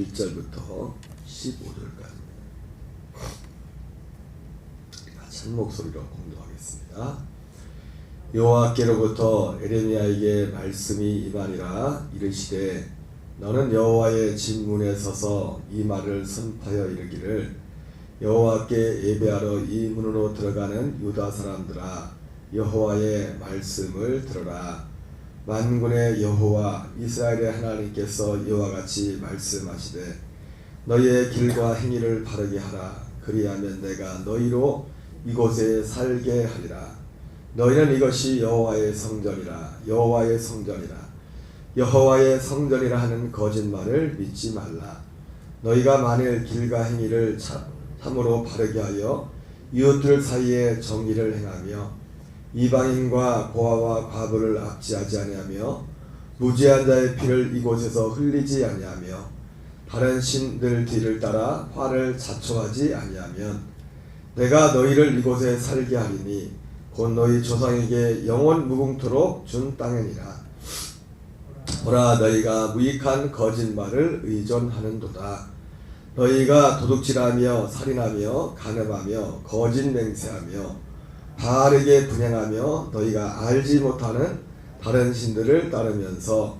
1절부터 15절까지입니다. 같이 한 목소리로 공독하겠습니다. 여호와께로부터 에레미야에게 말씀이 임하니라. 이르시되 너는 여호와의 진문에 서서 이 말을 선포하여 이르기를 여호와께 예배하러 이 문으로 들어가는 유다 사람들아, 여호와의 말씀을 들으라. 만군의 여호와 이스라엘의 하나님께서 이와 같이 말씀하시되 너희의 길과 행위를 바르게 하라. 그리하면 내가 너희로 이곳에 살게 하리라. 너희는 이것이 여호와의 성전이라, 여호와의 성전이라, 여호와의 성전이라 하는 거짓말을 믿지 말라. 너희가 만일 길과 행위를 참으로 바르게 하여 이웃들 사이에 정의를 행하며 이방인과 고아와 과부를 압제하지 아니하며 무죄한 자의 피를 이곳에서 흘리지 아니하며 다른 신들 뒤를 따라 화를 자초하지 아니하면 내가 너희를 이곳에 살게 하리니 곧 너희 조상에게 영원 무궁토록 준 땅이니라. 보라, 너희가 무익한 거짓말을 의존하는도다. 너희가 도둑질하며 살인하며 간음하며 거짓 맹세하며 바르게 분향하며 너희가 알지 못하는 다른 신들을 따르면서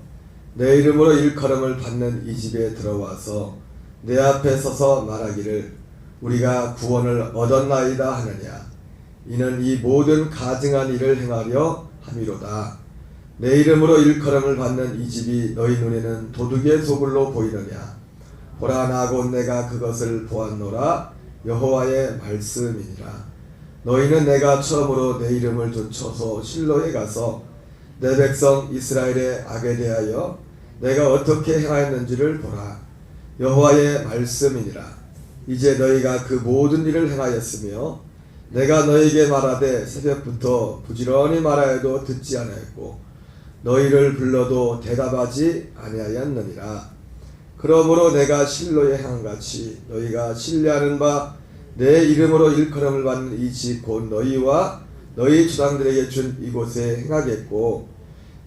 내 이름으로 일컬음을 받는 이 집에 들어와서 내 앞에 서서 말하기를 우리가 구원을 얻었나이다 하느냐. 이는 이 모든 가증한 일을 행하려 함이로다. 내 이름으로 일컬음을 받는 이 집이 너희 눈에는 도둑의 소굴로 보이느냐. 보라, 나 곧 내가 그것을 보았노라. 여호와의 말씀이니라. 너희는 내가 처음으로 내 이름을 좇아서 실로에 가서 내 백성 이스라엘의 악에 대하여 내가 어떻게 행하였는지를 보라. 여호와의 말씀이니라. 이제 너희가 그 모든 일을 행하였으며 내가 너희에게 말하되 새벽부터 부지런히 말하여도 듣지 아니하였고 너희를 불러도 대답하지 아니하였느니라. 그러므로 내가 실로에 행한같이 너희가 신뢰하는 바 내 이름으로 일컬음을 받는 이 집 곧 너희와 너희 조상들에게 준 이곳에 행하겠고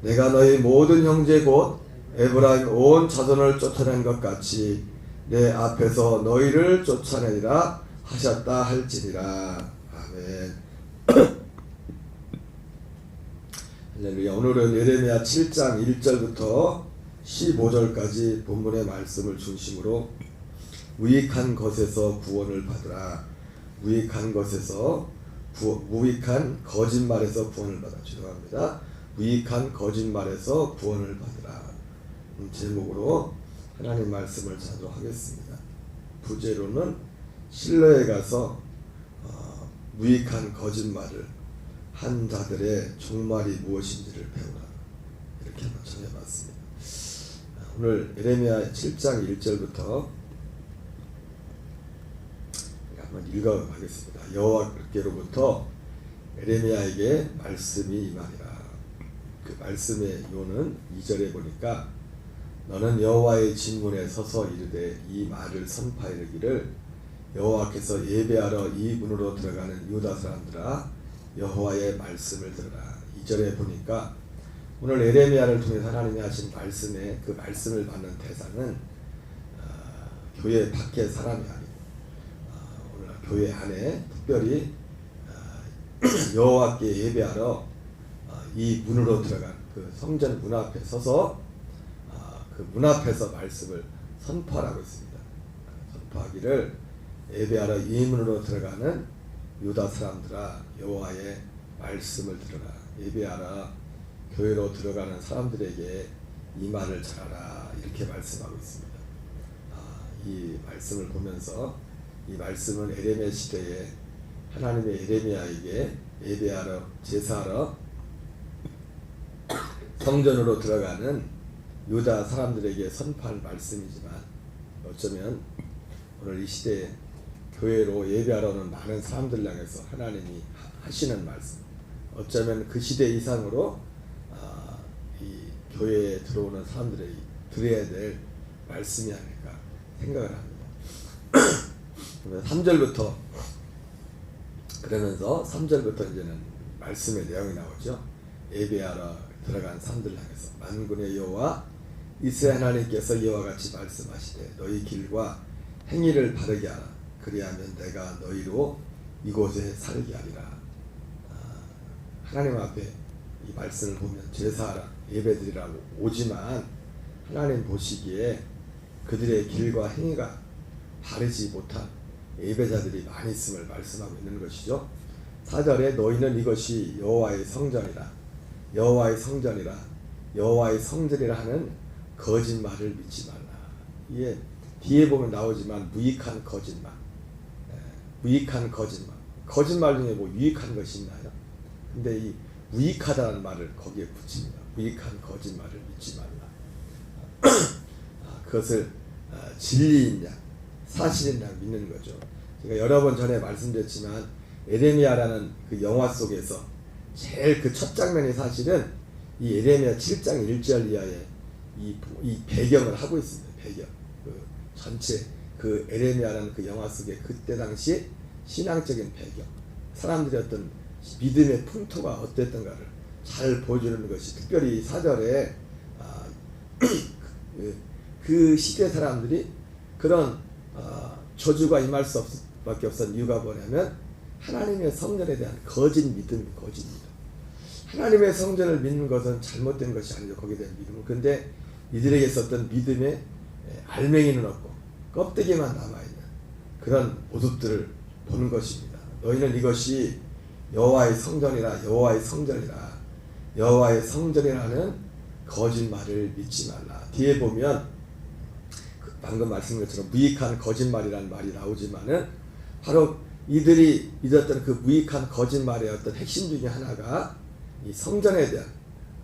내가 너희 모든 형제 곧 에브라임 온 자손을 쫓아낸 것 같이 내 앞에서 너희를 쫓아내리라 하셨다 할지니라. 아멘. 할렐루야. 오늘은 예레미야 7장 1절부터 15절까지 본문의 말씀을 중심으로 무익한 것에서 구원을 받으라. 무익한 것에서 무익한 거짓말에서 구원을 받아. 죄송합니다. 무익한 거짓말에서 구원을 받으라. 제목으로 하나님 말씀을 자도하겠습니다. 부제로는 실로에 가서 무익한 거짓말을 한 자들의 종말이 무엇인지를 배우라. 이렇게 한번 정해봤습니다. 오늘 예레미야 7장 1절부터 한번 읽어가겠습니다. 여호와께로부터 에레미야에게 말씀이 임하니라. 그 말씀의 요는 2절에 보니까 너는 여호와의 진문에 서서 이르되 이 말을 선포하이르기를 여호와께서 예배하러 이 문으로 들어가는 유다 사람들아, 여호와의 말씀을 들으라. 2절에 보니까 오늘 에레미야를 통해서 하나님이 하신 말씀에 그 말씀을 받는 대상은 교회 밖의 사람이 아니고 오늘 교회 안에 특별히 여호와께 예배하러 이 문으로 들어간 그 성전 문 앞에 서서 그 문 앞에서 말씀을 선포하라고 했습니다. 선포하기를 예배하러 이 문으로 들어가는 유다 사람들아, 여호와의 말씀을 들으라. 예배하러 교회로 들어가는 사람들에게 이 말을 전하라. 이렇게 말씀하고 있습니다. 이 말씀을 보면서 이 말씀은 에레미야 시대에 하나님의 에레미야에게 예배하러 제사하러 성전으로 들어가는 유다 사람들에게 선포할 말씀이지만 어쩌면 오늘 이 시대에 교회로 예배하러 오는 많은 사람들 향해서 하나님이 하시는 말씀, 어쩌면 그 시대 이상으로 이 교회에 들어오는 사람들에게 들어야 될 말씀이 아닐까 생각을 합니다. 3절부터 그러면서 3절부터 이제는 말씀의 내용이 나오죠. 예배하러 들어간 사람들 향해서 만군의 여호와 이스라엘 하나님께서 이와 같이 말씀하시되 너희 길과 행위를 바르게 하라. 그리하면 내가 너희로 이곳에 살게 하리라. 하나님 앞에 이 말씀을 보면 제사하라, 예배드리라고 오지만 하나님 보시기에 그들의 길과 행위가 바르지 못한 예배자들이 많이 있음을 말씀하고 있는 것이죠. 4절에 너희는 이것이 여호와의 성전이라, 여호와의 성전이라, 여호와의 성전이라 하는 거짓말을 믿지 말라. 이게 뒤에 보면 나오지만 무익한 거짓말, 무익한 거짓말. 거짓말 중에 뭐 유익한 것이 있나요? 근데 이 무익하다는 말을 거기에 붙입니다. 무익한 거짓말을 믿지 말라. 그것을 진리인 양, 사실인 양 믿는 거죠. 제가 여러 번 전에 말씀드렸지만 에레미야라는 그 영화 속에서 제일 그 첫 장면이 사실은 이 에레미야 7장 1절 이하에 이 배경을 하고 있습니다. 배경. 그 전체 그 에레미야라는 그 영화 속에 그때 당시 신앙적인 배경, 사람들의 어떤 믿음의 풍토가 어땠던가를 잘 보여주는 것이, 특별히 4절에 그 시대 사람들이 그런 저주가 임할 수밖에 없었던 이유가 뭐냐면 하나님의 성전에 대한 거짓 믿음, 거짓 믿음. 하나님의 성전을 믿는 것은 잘못된 것이 아니죠. 거기에 대한 믿음은. 그런데 이들에게 있었던 믿음의 알맹이는 없고 껍데기만 남아있는 그런 모습들을 보는 것입니다. 너희는 이것이 여호와의 성전이라, 여호와의 성전이라, 여호와의 성전이라는 거짓말을 믿지 말라. 뒤에 보면 방금 말씀드린 것처럼 무익한 거짓말이라는 말이 나오지만은 바로 이들이 믿었던 그 무익한 거짓말의 어떤 핵심 중에 하나가 이 성전에 대한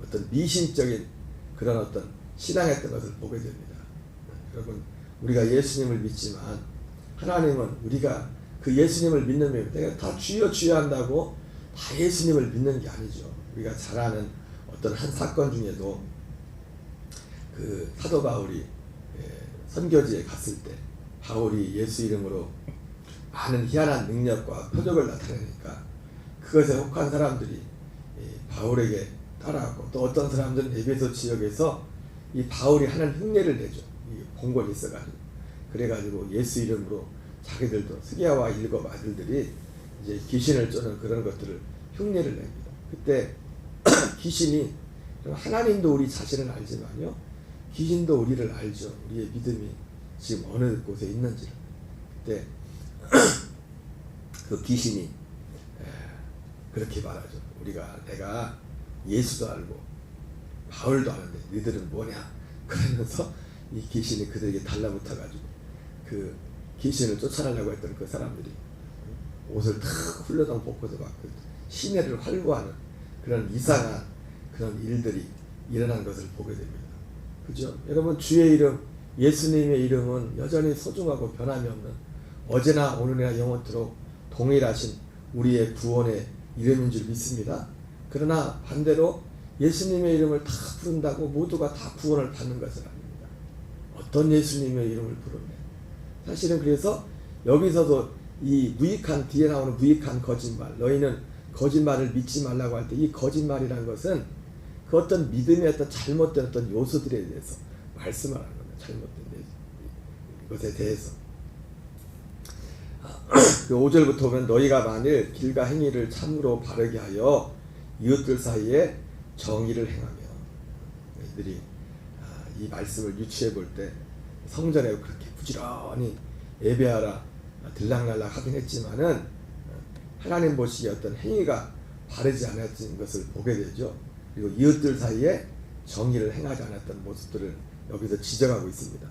어떤 미신적인 그런 어떤 신앙했던 것을 보게 됩니다. 여러분, 우리가 예수님을 믿지만 하나님은 우리가 그 예수님을 믿는 면 내가 다 주여 주여 한다고 다 예수님을 믿는 게 아니죠. 우리가 잘 아는 어떤 한 사건 중에도 그 사도 바울이 선교지에 갔을 때 바울이 예수 이름으로 많은 희한한 능력과 표적을 나타내니까 그것에 혹한 사람들이 바울에게 따라하고, 또 어떤 사람들은 에베소 지역에서 이 바울이 하는 흉내를 내죠. 이 본권이 있어가지고. 그래가지고 예수 이름으로 자기들도 스기야와 일곱 아들들이 이제 귀신을 쫓는 그런 것들을 흉내를 냅니다. 그때 귀신이, 하나님도 우리 자신을 알지만요, 귀신도 우리를 알죠. 우리의 믿음이 지금 어느 곳에 있는지를. 그때 그 귀신이 그렇게 말하죠. 내가 예수도 알고 바울도 아는데 너희들은 뭐냐? 그러면서 이 귀신이 그들에게 달라붙어가지고 그 귀신을 쫓아내려고 했던 그 사람들이 옷을 탁 훌러덩 벗고서 막 시내를 활보하는 그런 이상한 그런 일들이 일어난 것을 보게 됩니다. 그죠? 여러분, 주의 이름, 예수님의 이름은 여전히 소중하고 변함이 없는, 어제나 오늘이나 영원토록 동일하신 우리의 구원의 이름인 줄 믿습니다. 그러나 반대로 예수님의 이름을 다 부른다고 모두가 다 구원을 받는 것은 아닙니다. 어떤 예수님의 이름을 부르면, 사실은 그래서 여기서도 이 무익한, 뒤에 나오는 무익한 거짓말, 너희는 거짓말을 믿지 말라고 할 때 이 거짓말이라는 것은 그 어떤 믿음의 어떤 잘못된 어떤 요소들에 대해서 말씀을 하는 겁니다. 잘못된 것에 대해서. 그 5절부터 보면 너희가 만일 길과 행위를 참으로 바르게 하여 이웃들 사이에 정의를 행하며, 너희들이 이 말씀을 유추해 볼 때 성전에 그렇게 부지런히 예배하라 들락날락 하긴 했지만은 하나님 보시기에 어떤 행위가 바르지 않았던 것을 보게 되죠. 그리고 이웃들 사이에 정의를 행하지 않았던 모습들을 여기서 지적하고 있습니다.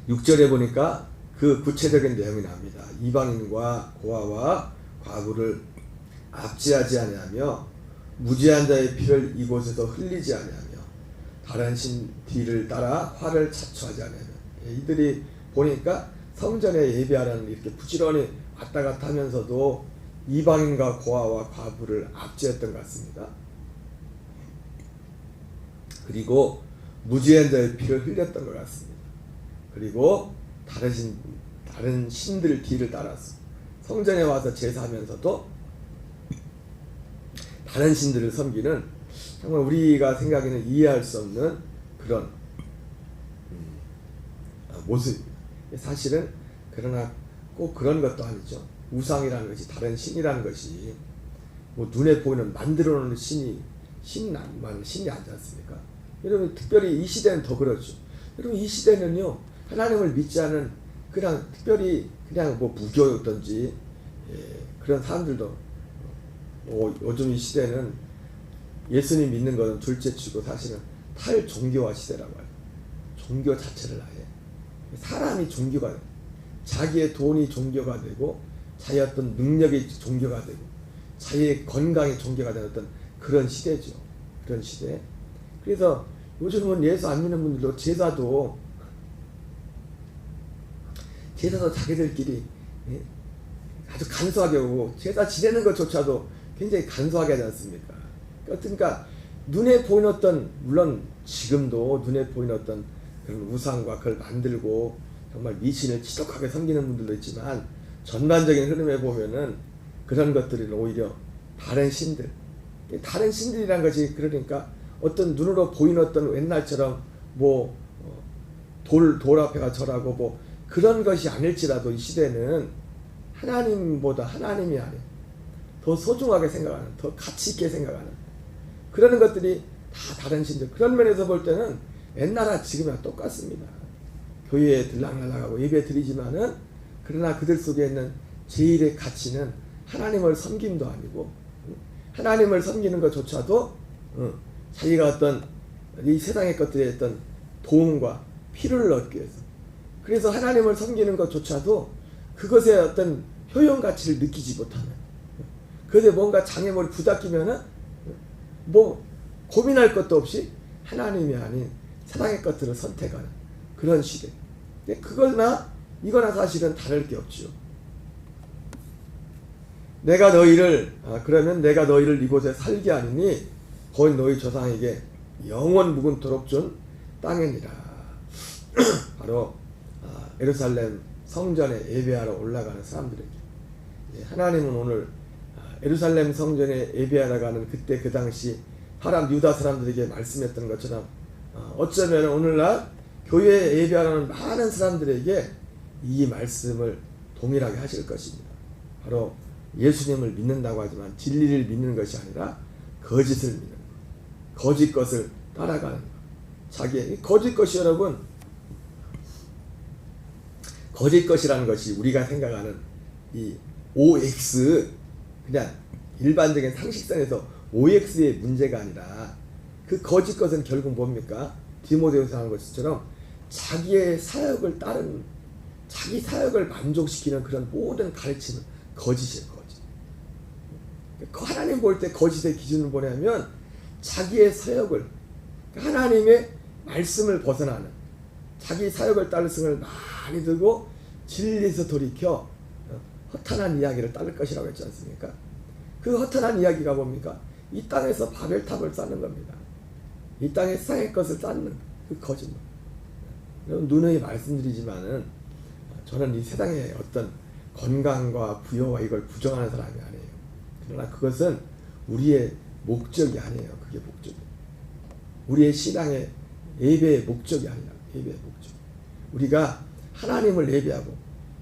6절에 보니까 그 구체적인 내용이 나옵니다. 이방인과 고아와 과부를 압제하지 아니하며 무지한 자의 피를 이곳에서 흘리지 아니하며 다른 신 뒤를 따라 화를 자초하지 아니하며, 이들이 보니까 성전에 예배하라는 이렇게 부지런히 왔다 갔다 하면서도 이방인과 고아와 과부를 압제했던 것 같습니다. 그리고 무지한 자의 피를 흘렸던 것 같습니다. 그리고 다른 신들 뒤를 따라서 성전에 와서 제사하면서도 다른 신들을 섬기는 정말 우리가 생각에는 이해할 수 없는 그런 모습. 사실은 그러나 꼭 그런 것도 아니죠. 우상이라는 것이, 다른 신이라는 것이 뭐 눈에 보이는 만들어 놓는 신이 신이 아니지 않습니까? 여러분, 특별히 이 시대는 더 그렇죠. 여러분, 이 시대는요, 하나님을 믿지 않은 그냥 특별히 그냥 뭐 무교였든지 그런 사람들도 요즘 이 시대는 예수님 믿는 것은 둘째치고 사실은 탈종교화 시대라고 해요. 종교 자체를 아예 사람이 종교가 돼요. 자기의 돈이 종교가 되고 자기의 어떤 능력이 종교가 되고 자기의 건강이 종교가 되는 어떤 그런 시대죠. 그런 시대. 그래서 요즘은 예수 안 믿는 분들도 제사도 자기들끼리 아주 간소하게 오고 제사 지내는 것조차도 굉장히 간소하게 하지 않습니까? 그러니까 눈에 보이는 어떤, 물론 지금도 눈에 보이는 어떤 그런 우상과 그걸 만들고 정말 미신을 지독하게 섬기는 분들도 있지만, 전반적인 흐름에 보면은 그런 것들은 오히려 다른 신들이란 것이, 그러니까 어떤 눈으로 보이는 어떤 옛날처럼 뭐 돌 앞에가 절하고 뭐 그런 것이 아닐지라도 이 시대는 하나님보다 하나님이 아닌 더 소중하게 생각하는, 더 가치 있게 생각하는 그런 것들이 다 다른 신들. 그런 면에서 볼 때는 옛날과 지금이랑 똑같습니다. 교회에 들락날락하고 예배 드리지만은, 그러나 그들 속에 있는 제일의 가치는 하나님을 섬김도 아니고, 하나님을 섬기는 것조차도 자기가 어떤 이 세상의 것들에 어떤 도움과 필요를 얻기 위해서, 그래서 하나님을 섬기는 것조차도 그것의 어떤 효용 가치를 느끼지 못하는, 그것에 뭔가 장애물이 부닥기면은 뭐 고민할 것도 없이 하나님이 아닌 세상의 것들을 선택하는 그런 시대. 그거나 이거나 사실은 다를 게 없지요. 그러면 내가 너희를 이곳에 살게 하리니 거기 너희 조상에게 영원 무궁토록 준 땅이니라. 바로 예루살렘 성전에 예배하러 올라가는 사람들에게, 하나님은 오늘 예루살렘 성전에 예배하러 가는 그때 그 당시 유다 사람들에게 말씀했던 것처럼 어쩌면 오늘날 교회에 예배하는 많은 사람들에게 이 말씀을 동일하게 하실 것입니다. 바로 예수님을 믿는다고 하지만 진리를 믿는 것이 아니라 거짓을 믿는 것, 거짓 것을 따라가는 것. 자기의 거짓 것이, 여러분, 거짓 것이라는 것이 우리가 생각하는 이 OX, 그냥 일반적인 상식선에서 OX의 문제가 아니라, 그 거짓 것은 결국 뭡니까? 디모데후서 하는 것처럼 자기의 사역을 따르는, 자기 사역을 만족시키는 그런 모든 가르침은 거짓이에요. 거짓. 하나님 볼 때 거짓의 기준은 뭐냐면 자기의 사역을, 하나님의 말씀을 벗어나는, 자기 사역을 따를 생을 많이 들고 진리에서 돌이켜 허탄한 이야기를 따를 것이라고 했지 않습니까? 그 허탄한 이야기가 뭡니까? 이 땅에서 바벨탑을 쌓는 겁니다. 이 땅에 세상의 것을 쌓는 그 거짓말. 여러분, 누누이 말씀드리지만은 저는 이 세상의 어떤 건강과 부여와 이걸 부정하는 사람이 아니에요. 그러나 그것은 우리의 목적이 아니에요. 그게 목적이. 우리의 신앙의 예배의 목적이 아니라 예배의 목적. 우리가 하나님을 예배하고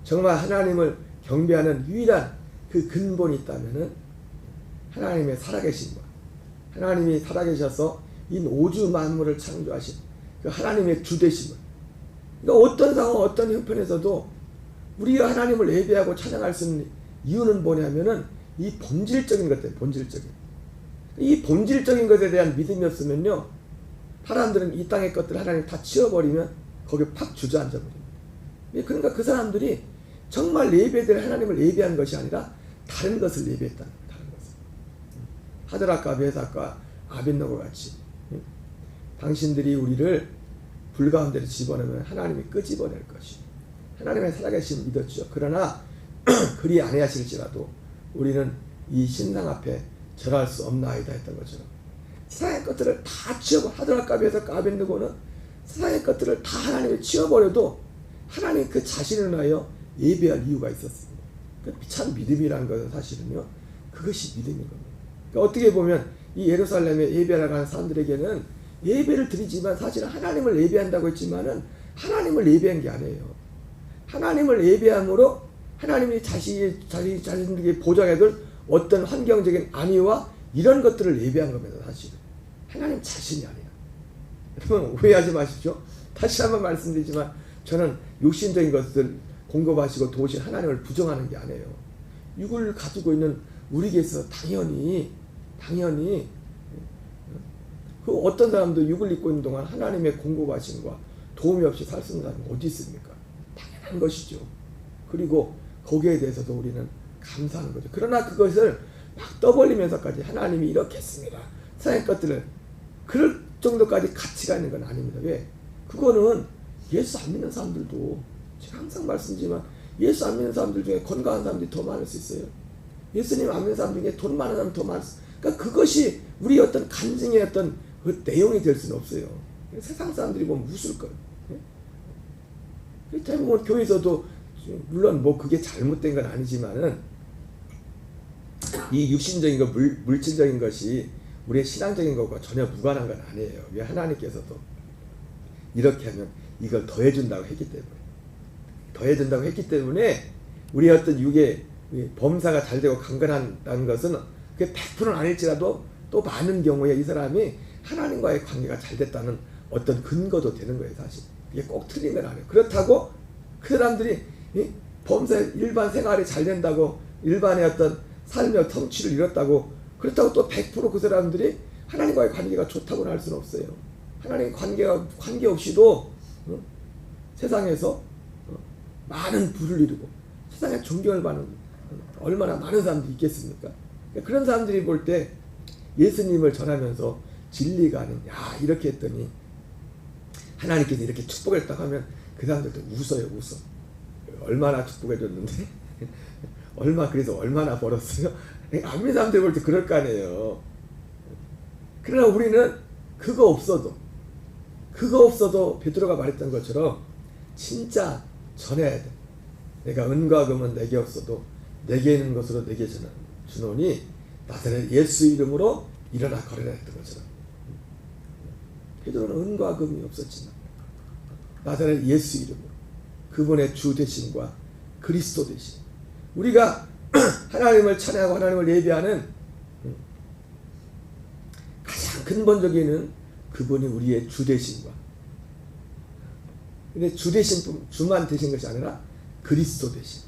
정말 하나님을 경배하는 유일한 그 근본이 있다면은 하나님의 살아계심과, 하나님이 살아계셔서 이 오주 만물을 창조하신 그 하나님의 주되심을, 그러니까 어떤 상황, 어떤 형편에서도 우리가 하나님을 예배하고 찬양할 수 있는 이유는 뭐냐면은 이 본질적인 것들, 이 본질적인 것에 대한 믿음이 없으면요, 사람들은 이 땅의 것들 하나님 다 치워버리면 거기에 팍 주저앉아 버립니다. 그러니까 그 사람들이 정말 예배될 하나님을 예배한 것이 아니라 다른 것을 예배했다는 거예요. 다른 것을. 하드락과 메삭과 아벳노고 같이 당신들이 우리를 불 가운데로 집어넣으면 하나님이 끄집어낼 것이, 하나님의 살아계심을 믿었죠. 그러나 그리 아니하실지라도 우리는 이 신랑 앞에 절할 수 없나이다 했던 것처럼 세상의 것들을 다 치워버, 하드락과 메삭과 아벳노고는 세상의 것들을 다 하나님이 치워버려도 하나님 그 자신을 위하여 예배할 이유가 있었습니다. 참 믿음이라는 것은 사실은요, 그것이 믿음인 겁니다. 그러니까 어떻게 보면 이 예루살렘에 예배하러 가는 사람들에게는 예배를 드리지만 사실은 하나님을 예배한다고 했지만은 하나님을 예배한 게 아니에요. 하나님을 예배함으로 하나님이 자신들에게 보장해둘 어떤 환경적인 안위와 이런 것들을 예배한 겁니다. 사실은 하나님 자신이 아니에요. 여러분 오해하지 마십시오. 다시 한번 말씀드리지만 저는 육신적인 것을 공급하시고 도우신 하나님을 부정하는 게 아니에요. 육을 가지고 있는 우리에게서 당연히 그 어떤 사람도 육을 입고 있는 동안 하나님의 공급하심과 도움이 없이 살 수 있는 사람이 어디 있습니까? 당연한 것이죠. 그리고 거기에 대해서도 우리는 감사하는 거죠. 그러나 그것을 막 떠벌리면서까지 하나님이 이렇게 했습니다. 세상의 것들을 그럴 정도까지 가치가 있는 건 아닙니다. 왜? 그거는 예수 안 믿는 사람들도 제가 항상 말씀드리지만 예수 안 믿는 사람들 중에 건강한 사람들이 더 많을 수 있어요. 예수님 안 믿는 사람 중에 돈 많은 사람이 더 많을 수 있어요. 그러니까 그것이 우리 어떤 간증의 어떤 그 내용이 될 수는 없어요. 세상 사람들이 보면 웃을 거예요. 대부분 교회에서도 물론 뭐 그게 잘못된 건 아니지만은 이 육신적인 것, 물질적인 것이 우리의 신앙적인 것과 전혀 무관한 건 아니에요. 왜? 하나님께서도 이렇게 하면 이걸 더해준다고 했기 때문에 우리의 어떤 육의 범사가 잘 되고 강건한다는 것은 그게 100%는 아닐지라도 또 많은 경우에 이 사람이 하나님과의 관계가 잘 됐다는 어떤 근거도 되는 거예요. 사실 그게 꼭 틀린 건 아니에요. 그렇다고 그 사람들이 범사 일반 생활이 잘 된다고 일반의 어떤 삶의 성취를 이뤘다고 그렇다고 또 100% 그 사람들이 하나님과의 관계가 좋다고는 할 수는 없어요. 하나님 관계없이도 세상에서 많은 부를 이루고 세상에 존경을 받는 얼마나 많은 사람들이 있겠습니까? 그런 사람들이 볼 때 예수님을 전하면서 진리가 아닌 이렇게 했더니 하나님께서 이렇게 축복했다고 하면 그 사람들도 웃어요. 얼마나 축복해 줬는데 그래서 얼마나 벌었어요? 안 믿는 사람들 볼 때 그럴 거 아니에요. 그러나 우리는 그거 없어도 베드로가 말했던 것처럼 진짜 전해야 돼. 내가 은과 금은 내게 없어도 내게 있는 것으로 내게 주노니 나사렛 예수 이름으로 일어나 걸으라 했던 것처럼 베드로는 은과 금이 없었지만 나사렛 예수 이름으로 그분의 주 되심과 그리스도 되심 우리가 하나님을 찬양하고 하나님을 예배하는 가장 근본적인 그분이 우리의 주 되심과 근데 주만 되신 것이 아니라 그리스도 되심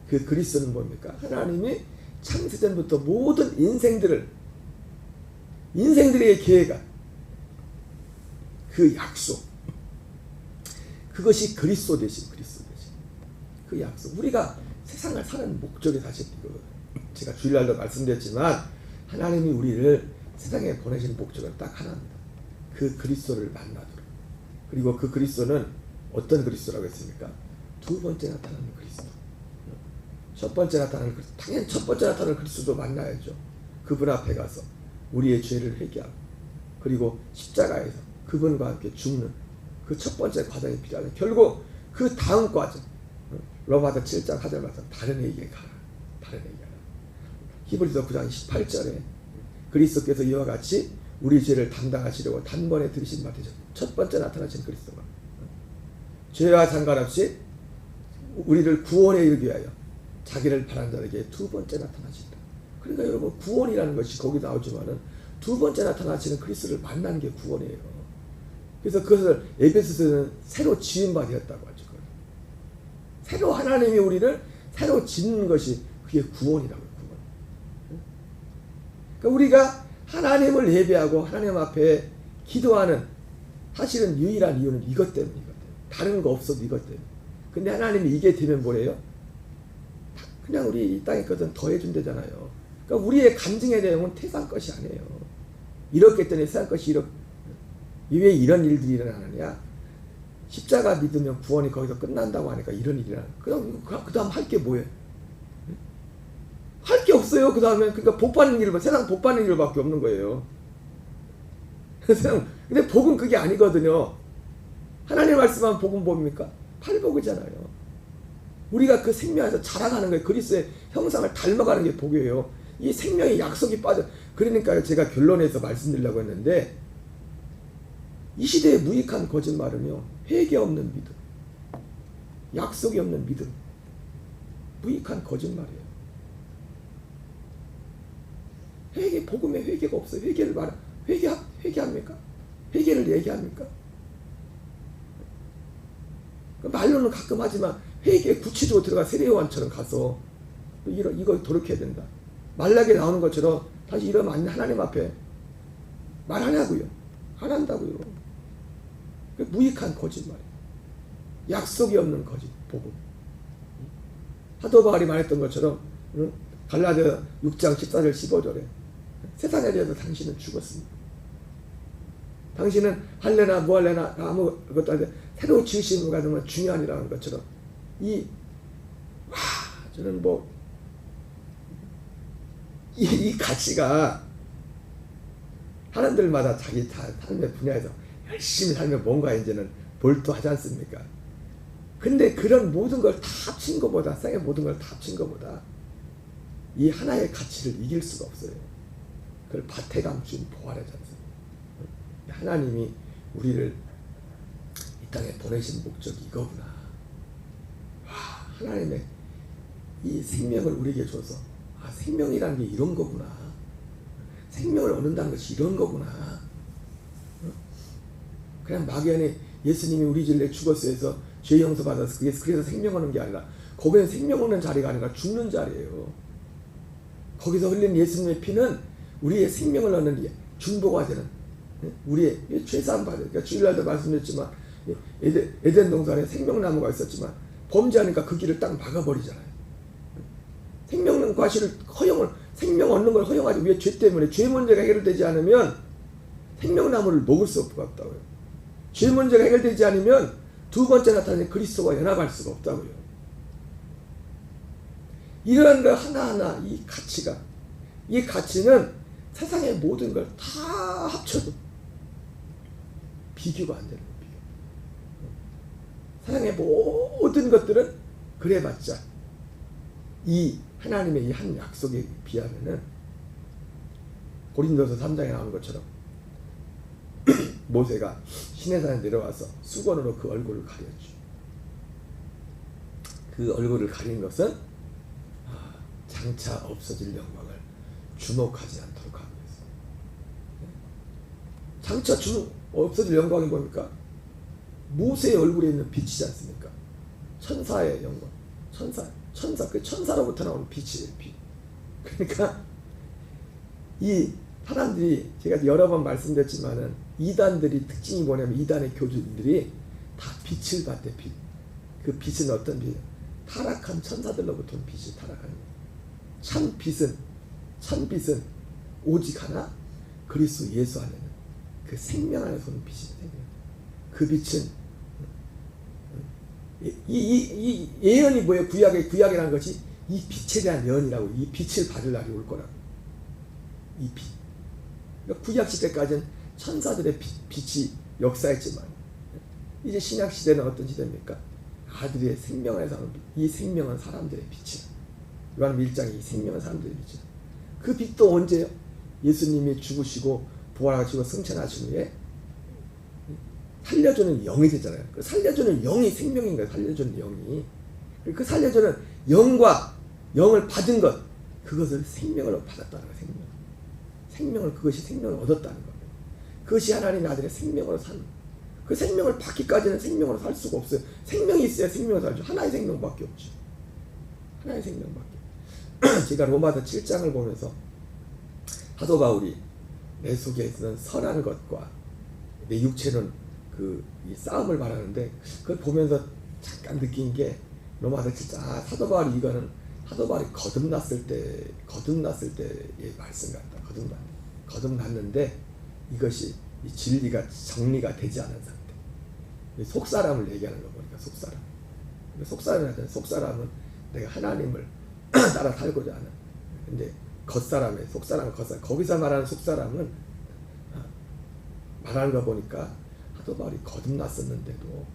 그 그리스도는 뭡니까? 하나님이 창세전부터 모든 인생들의 계획안 그 약속 그것이 그리스도 되심 그 약속 우리가 세상을 사는 목적이 사실 이거 제가 주일날도 말씀드렸지만 하나님이 우리를 세상에 보내신 목적은 딱 하나입니다. 그 그리스도를 만나도록 그리고 그 그리스도는 어떤 그리스도라고 했습니까? 두 번째 나타나는 그리스도 첫 번째 나타나는 그리스도 당연히 첫 번째 나타나는 그리스도도 만나야죠. 그분 앞에 가서 우리의 죄를 회개하고 그리고 십자가에서 그분과 함께 죽는 그 첫 번째 과정이 필요하죠. 결국 그 다음 과정 로마서 7장 하절 말씀 다른 얘기에 가라. 히브리서 9장 18절에 그리스도께서 이와 같이 우리 죄를 담당하시려고 단번에 들으신 바 되셨다. 첫 번째 나타나신 그리스도가 죄와 상관없이 우리를 구원에 이르기 위하여 자기를 바란 자에게 두 번째 나타나신다. 그러니까 여러분 구원이라는 것이 거기 나오지만은 두 번째 나타나시는 그리스도를 만나는 게 구원이에요. 그래서 그것을 에베소서는 새로 지은 바 되었다고 하죠. 새로 하나님이 우리를 새로 짓는 것이 그게 구원이라고요. 그러니까 우리가 하나님을 예배하고 하나님 앞에 기도하는 사실은 유일한 이유는 이것 때문이거든요. 다른 거 없어도 이것 때문에. 근데 하나님이 이게 되면 뭐래요? 그냥 우리 이 땅에 것은 더해준대잖아요. 그러니까 우리의 간증의 내용은 태상 것이 아니에요. 이렇게 했더니 세상 것이 왜 이런 일들이 일어나느냐? 십자가 믿으면 구원이 거기서 끝난다고 하니까 이런 일이 일어나. 그 다음 할 게 뭐예요? 할 게 없어요. 그 다음에 그러니까 세상 복 받는 일밖에 없는 거예요. 근데 복은 그게 아니거든요. 하나님 말씀한 복은 뭡니까? 팔복이잖아요. 우리가 그 생명에서 자라가는 거예요. 그리스도의 형상을 닮아가는 게 복이에요. 이 생명의 약속이 빠져. 그러니까 제가 결론에서 말씀드리려고 했는데 이 시대의 무익한 거짓말은요, 회개 없는 믿음, 약속이 없는 믿음, 무익한 거짓말이에요. 회개, 복음에 회개가 없어요. 회개합니까? 회개를 얘기합니까? 말로는 가끔 하지만 회개에 구체적으로 들어가 세례요한처럼 가서 이거 돌이켜야 된다. 말라게 나오는 것처럼 다시 이러면 하나님 앞에 말하냐고요. 안 한다고요. 무익한 거짓말이에요. 약속이 없는 거짓, 복음. 사도 바울이 말했던 것처럼 갈라디아 6장 14절 15절에 세상에 대해서 당신은 죽었습니다. 당신은 할래나 뭐할래나 아무것도 아닌데 새로 지으심을 가는 건 중요하니라는 것처럼 저는 이 가치가 사람들마다 자기 삶의 분야에서 열심히 살면 뭔가 이제는 몰두하지 않습니까? 근데 그런 모든 걸 다 합친 것보다, 세상의 모든 걸 다 합친 것보다 이 하나의 가치를 이길 수가 없어요. 그걸 바태감 주인 보활하지 않습니까? 하나님이 우리를 이 땅에 보내신 목적이 이거구나. 하나님의 이 생명을 우리에게 줘서 생명이라는 게 이런 거구나. 생명을 얻는다는 것이 이런 거구나. 그냥 막연히 예수님이 우리 진리에 죽었어 해서 죄 용서 받아서 그래서 생명 얻는 게 아니라 거기는 생명 얻는 자리가 아니라 죽는 자리예요. 거기서 흘린 예수님의 피는 우리의 생명을 얻는 중보가 되는 우리의 죄사함 받아요. 그러니까 주일날도 말씀드렸지만 에덴 동산에 생명나무가 있었지만 범죄하니까 그 길을 딱 막아버리잖아요. 생명 과실을 생명 얻는 걸 허용하지 왜 죄 때문에 죄 문제가 해결되지 않으면 생명나무를 먹을 수 없다고요. 죄 문제가 해결되지 않으면 두 번째 나타나는 그리스도와 연합할 수가 없다고요. 이러한 거 하나하나 이 가치는 세상의 모든 걸 다 합쳐도 비교가 안 되는 거예요. 세상의 모든 것들은 그래봤자 이 하나님의 이 한 약속에 비하면은 고린도서 3장에 나오는 것처럼 모세가 시내산에 내려와서 수건으로 그 얼굴을 가렸죠. 그 얼굴을 가린 것은 장차 없어질 영광을 주목하지 않도록 하기 위해서. 장차 없어질 영광이 뭡니까? 모세의 얼굴에 있는 빛이지 않습니까? 천사의 영광, 그 천사로부터 나오는 빛이에요. 빛. 그러니까 이 사람들이 제가 여러 번 말씀드렸지만은 이단들이 특징이 뭐냐면 이단의 교주들이 다 빛을 받대. 빛. 그 빛은 어떤 빛이에요? 타락한 천사들로부터 온 빛이 타락하는 거예요. 참 빛은 오직 하나 그리스도 예수 안에는 그 생명 안에서 오는 빛이 생명. 그 빛은 이 예언이 뭐예요? 구약이라는 것이 이 빛에 대한 예언이라고. 이 빛을 받을 날이 올 거라고. 이 빛. 그러니까 구약 시대까지는 천사들의 빛이 역사했지만 이제 신약 시대는 어떤 시대입니까? 아들의 생명 안에서 오는 빛. 이 생명은 사람들의 빛이다. 요한복음 1장에 이 생명은 사람들의 빛이다. 그 빛도 언제요? 예수님이 죽으시고 부활하시고 승천하신 후에 살려주는 영이 되잖아요. 그 살려주는 영이 생명인 거예요. 살려주는 영이. 그 살려주는 영과 영을 받은 것, 그것을 생명으로 받았다는 거예요. 그것이 생명을 얻었다는 거예요. 그것이 하나님의 아들의 생명으로 사는 거예요. 그 생명을 받기까지는 생명으로 살 수가 없어요. 생명이 있어야 생명으로 살죠. 하나의 생명밖에 없죠. 하나의 생명밖에. 제가 로마서 7장을 보면서 사도 바울이 내 속에 있는 선한 것과 내 육체는 이 싸움을 말하는데 그걸 보면서 잠깐 느낀 게 로마서 7장 사도 바울이 거듭났을 때의 말씀 같다. 거듭났는데 이것이 이 진리가 정리가 되지 않은 상태. 속사람을 얘기하는 거 보니까 속사람은 내가 하나님을 따라 살고자 하는. 근데 겉사람의 속사람은 겉사람. 거기서 말하는 속사람은 말하는 거 보니까 사도 바울이 거듭났었는데도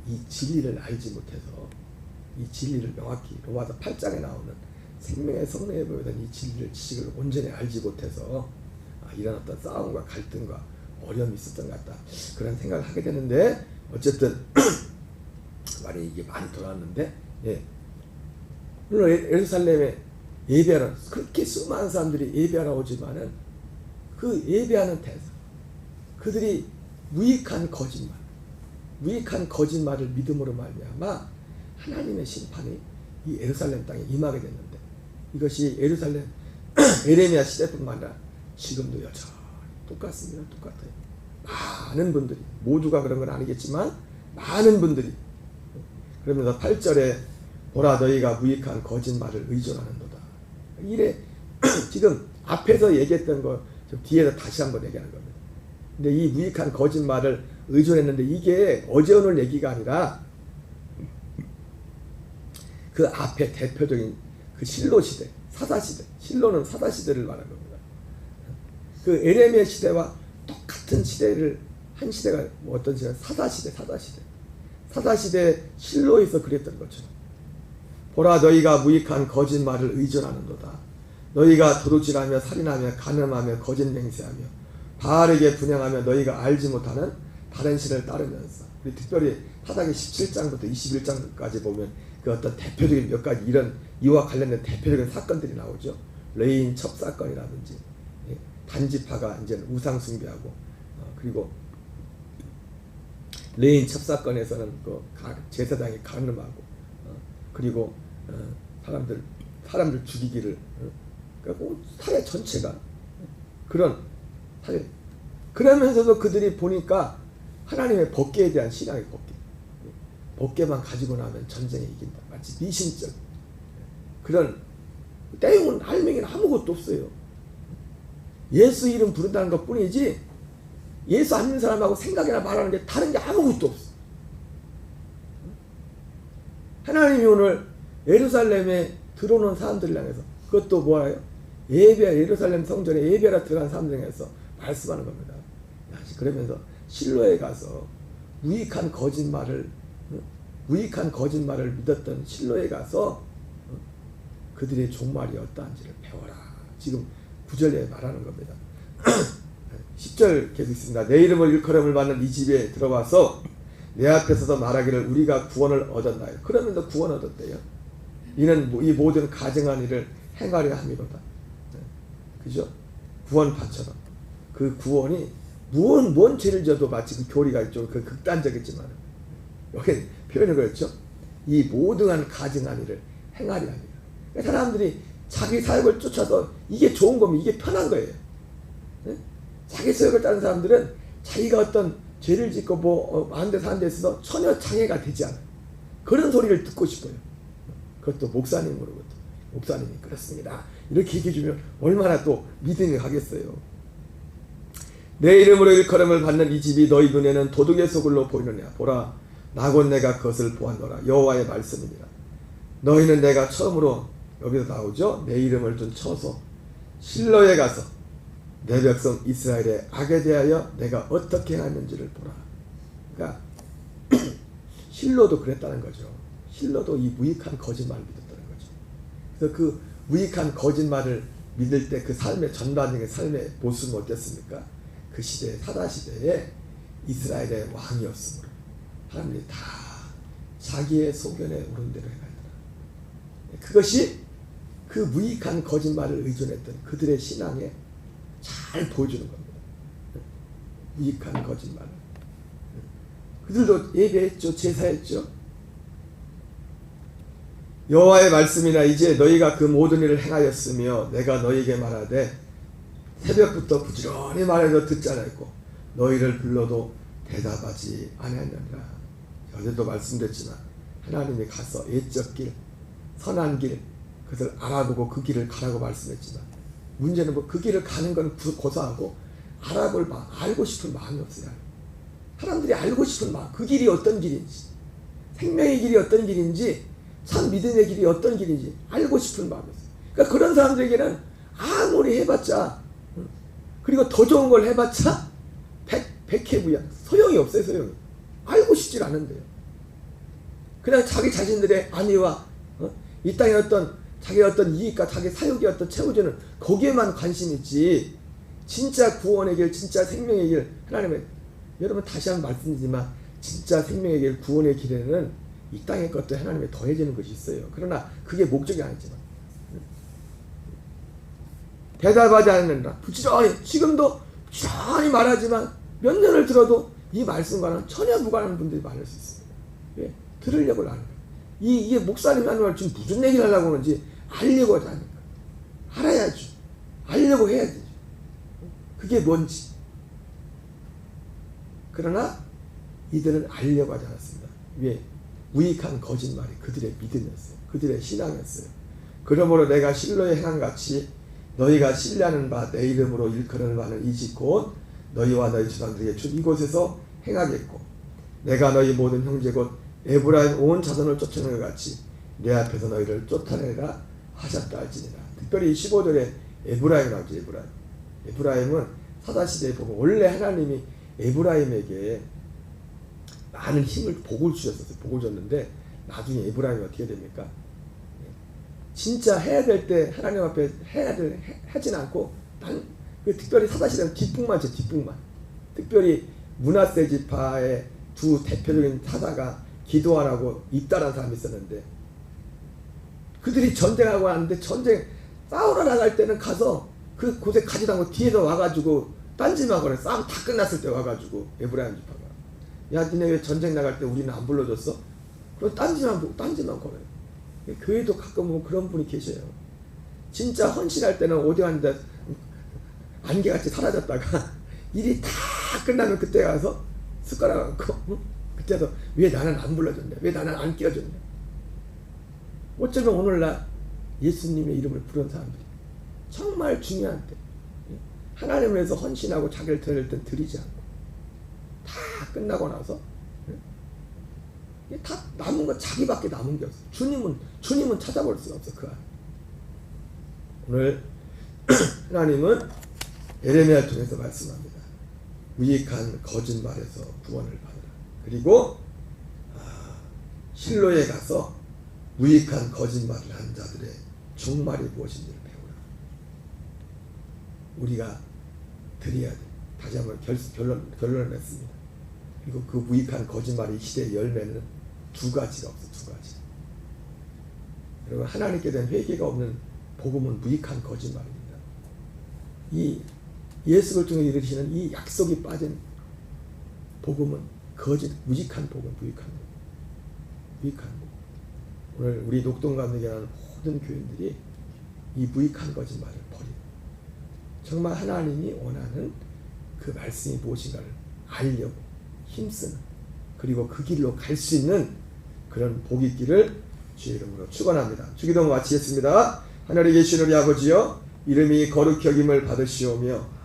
이 진리를 알지 못해서 이 진리를 명확히 로마서 8장에 나오는 생명의 성령에 보이던 이 진리를 지식을 온전히 알지 못해서 이런 어떤 싸움과 갈등과 어려움이 있었던 것 같다. 그런 생각을 하게 되는데 어쨌든 말이 이게 많이 돌아왔는데 물론 예루살렘에 예배하러 그렇게 수많은 사람들이 예배하러 오지만은 그 예배하는 대상 그들이 무익한 거짓말을 믿음으로 말미암아 하나님의 심판이 이 예루살렘 땅에 임하게 됐는데 이것이 예루살렘 에레미야 시대뿐만 아니라 지금도 여전히 똑같습니다. 똑같아요. 많은 분들이 모두가 그런 건 아니겠지만 많은 분들이 그러면서 8절에 보라 너희가 무익한 거짓말을 의존하는도다. 이래 지금 앞에서 얘기했던 거 뒤에서 다시 한번 얘기하는 겁니다. 근데 이 무익한 거짓말을 의존했는데 이게 어제 오늘 얘기가 아니라 그 앞에 대표적인 그 실로 시대, 사사 시대, 실로는 사사 시대를 말하는 겁니다. 그 에레미야 시대와 똑같은 시대를 한 시대가 어떤 시대가 사사 시대 실로에서 그랬던 것처럼 보라 너희가 무익한 거짓말을 의존하는도다. 너희가 도둑질하며 살인하며 간음하며 거짓 맹세하며 바알에게 분향하며 너희가 알지 못하는 다른 신을 따르면서 우리 특별히 사사기 17장부터 21장까지 보면 그 어떤 대표적인 몇 가지 이런 이와 관련된 대표적인 사건들이 나오죠. 레인 첩 사건이라든지 단지파가 이제 우상 숭배하고 그리고 레인 첩 사건에서는 그 제사장이 간음하고 그리고 사람들 죽이기를 그러니까 사회 전체가 그런 사회 그러면서도 그들이 보니까 하나님의 법궤에 대한 신앙의 법궤만 가지고 나면 전쟁에 이긴다. 마치 미신적 그런 내용은 할명이는 아무것도 없어요. 예수 이름 부른다는 것 뿐이지 예수 안 믿는 사람하고 생각이나 말하는 게 다른 게 아무것도 없어. 하나님이 오늘 예루살렘에 들어오는 사람들을 향해서 그것도 뭐예요? 예루살렘 성전에 예배하러 들어간 사람들을 향해서 말씀하는 겁니다. 그러면서 실로에 가서 무익한 거짓말을 믿었던 실로에 가서 그들의 종말이 어떠한지를 배워라. 지금 9절에 말하는 겁니다. 10절 계속 있습니다. 내 이름을 일컬음을 받는 이 집에 들어와서 내 앞에 서서 말하기를 우리가 구원을 얻었나요? 그러면서 구원 얻었대요. 이는 이 모든 가증한 일을 행하려 함이로다. 그죠? 구원파처럼 그 구원이 뭔 죄를 져도 마치 그 교리가 있죠. 그 극단적이지만 여기 표현이 그렇죠. 이 모든 가증한 일을 행하려 합니다. 사람들이 자기 사역을 쫓아서 이게 좋은 거면 이게 편한 거예요. 네? 자기 사역을 따른 사람들은 자기가 어떤 죄를 짓고 많은 데 사는 데 있어서 전혀 장애가 되지 않아요. 그런 소리를 듣고 싶어요. 그것도 목사님으로부터. 목사님이 그렇습니다. 이렇게 얘기해 주면 얼마나 또 믿음이 가겠어요. 내 이름으로 일컬음을 받는 이 집이 너희 눈에는 도둑의 소굴로 보이느냐. 보라 나 곧 내가 그것을 보았노라. 여호와의 말씀이니라. 너희는 내가 처음으로 여기서 나오죠. 내 이름을 둔 처소 실로에 가서 내 백성 이스라엘의 악에 대하여 내가 어떻게 행하는지를 보라. 그러니까 실로도 그랬다는 거죠. 실로도 이 무익한 거짓말을 믿었다는 거죠. 그래서 그 무익한 거짓말을 믿을 때 그 삶의 전반적인 삶의 모습은 어땠습니까? 그 시대에 사다 시대에 이스라엘의 왕이었으므로 사람들이 다 자기의 소견에 오른 대로 행하더라. 그것이 그 무익한 거짓말을 의존했던 그들의 신앙에 잘 보여주는 겁니다. 무익한 거짓말을. 그들도 예배했죠. 제사했죠. 여호와의 말씀이나 이제 너희가 그 모든 일을 행하였으며 내가 너희에게 말하되 새벽부터 부지런히 말해도 듣지 않았고 너희를 불러도 대답하지 아니하느니라. 어제도 말씀드렸지만 하나님이 가서 예적 길, 선한 길 그것을 알아보고 그 길을 가라고 말씀했지만 문제는 그 길을 가는 건 고사하고 알고 싶은 마음이 없어요. 사람들이 알고 싶은 마음, 그 길이 어떤 길인지, 생명의 길이 어떤 길인지, 참 믿음의 길이 어떤 길인지 알고 싶은 마음이 없어요. 그러니까 그런 사람들에게는 아무리 해봤자 그리고 더 좋은 걸 해봤자 백해무양 소용이 없어요. 소용이. 알고 싶질 않은데요. 그냥 자기 자신들의 안위와 이 땅의 어떤 자기 어떤 이익과 자기 사욕이 어떤 채워주는 거기에만 관심이 있지, 진짜 구원의 길, 진짜 생명의 길, 하나님의, 여러분 다시 한번 말씀드리지만 진짜 생명의 길, 구원의 길에는 이 땅의 것도 하나님의 더해지는 것이 있어요. 그러나 그게 목적이 아니지만, 대답하지 않는다, 부지런히, 지금도 부지런히 말하지만 몇 년을 들어도 이 말씀과는 전혀 무관한 분들이 많을 수 있습니다. 왜? 들으려고 하는 거예요. 이게 목사님이 하는 말 지금 무슨 얘기를 하려고 하는지 알려고 하는 거예요. 알아야죠. 알려고 해야 되죠. 그게 뭔지. 그러나 이들은 알려고 하지 않았습니다. 왜? 무익한 거짓말이 그들의 믿음이었어요. 그들의 신앙이었어요. 그러므로 내가 실로에 행한 같이 너희가 신뢰하는 바 내 이름으로 일컬을 바는 이 집 곧 너희와 너희 조상들에게 준 이곳에서 행하겠고, 내가 너희 모든 형제 곧 에브라임 온 자손을 쫓아낸 것 같이 내 앞에서 너희를 쫓아내라 하셨다 할지니라. 특별히 15절에 에브라임 나오죠. 에브라임은 사사시대에 보면 원래 하나님이 에브라임에게 많은 힘을, 복을 주셨었어요. 복을 줬는데 나중에 에브라임이 어떻게 됩니까? 진짜 해야 될 때 하나님 앞에 하진 않고, 특별히 사사시대는 뒷북만 쳐, 뒷북만. 특별히 므낫세 지파의 두 대표적인 사사가 기도하라고 입달한 사람이 있었는데, 그들이 전쟁하고 왔는데 전쟁 싸우러 나갈 때는 가서 그 곳에 가지도 않고 뒤에서 와가지고 딴짓만 거려. 싸움 다 끝났을 때 와가지고 에브라임 지파가, 야 니네 왜 전쟁 나갈 때 우리는 안 불러줬어? 그럼 딴짓만 거려요. 교회도 가끔 보면 그런 분이 계셔요. 진짜 헌신할 때는 어디 갔는데 안개같이 사라졌다가 일이 다 끝나면 그때 가서 숟가락 갖고 그때서 왜 나는 안 불러줬냐, 왜 나는 안 끼워줬냐. 어쩌면 오늘날 예수님의 이름을 부른 사람들이 정말 중요한 때, 하나님을 위해서 헌신하고 자기를 드릴 땐 드리지 않고 다 끝나고 나서 다 남은 건 자기밖에 남은 게 없어. 주님은 찾아볼 수가 없어. 그 안에. 오늘 하나님은 에레미야를 통해서 말씀합니다. 무익한 거짓말에서 구원을 받으라. 그리고 실로에 가서 무익한 거짓말을 한 자들의 종말이 무엇인지를 배우라. 우리가 드려야 돼. 다시 한번 결론을 냈습니다. 그리고 그 무익한 거짓말의 이 시대의 열매는 두 가지가 없어. 두 가지. 여러분, 하나님께 대한 회개가 없는 복음은 무익한 거짓말입니다. 이 예수 그리스도를 이루시는 이 약속이 빠진 복음은 무익한 복음, 무익한 복음. 오늘 우리 녹동감리교회라는 모든 교인들이 이 무익한 거짓말을 버리고 정말 하나님이 원하는 그 말씀이 무엇인가를 알려고 힘쓰는, 그리고 그 길로 갈 수 있는 그런 복이 있기를 주의 이름으로 축원합니다. 주기도 마치겠습니다. 하늘에 계신 우리 아버지여, 이름이 거룩히 여김을 받으시오며